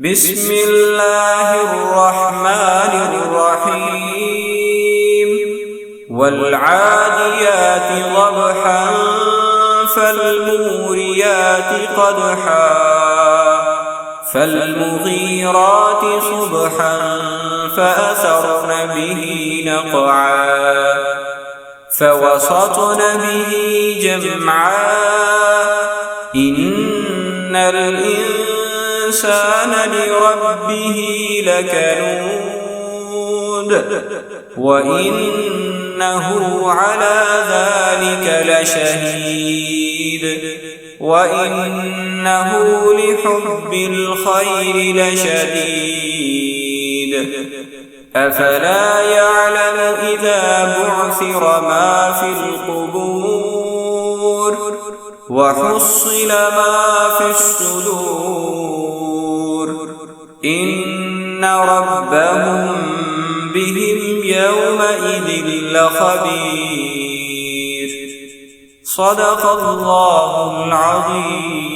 بسم الله الرحمن الرحيم والعاديات ضبحا فالموريات قدحا فالمغيرات صبحا فأثرن به نقعا فوسطن به جمعا إن الإنسان لربه لكنود وإنه على ذلك لشهيد وإنه لحب الخير لشديد أفلا يعلم إذا بعثر ما في القبور وحصل ما في الصدور إن ربهم بهم يومئذ لخبير. صدق الله العظيم.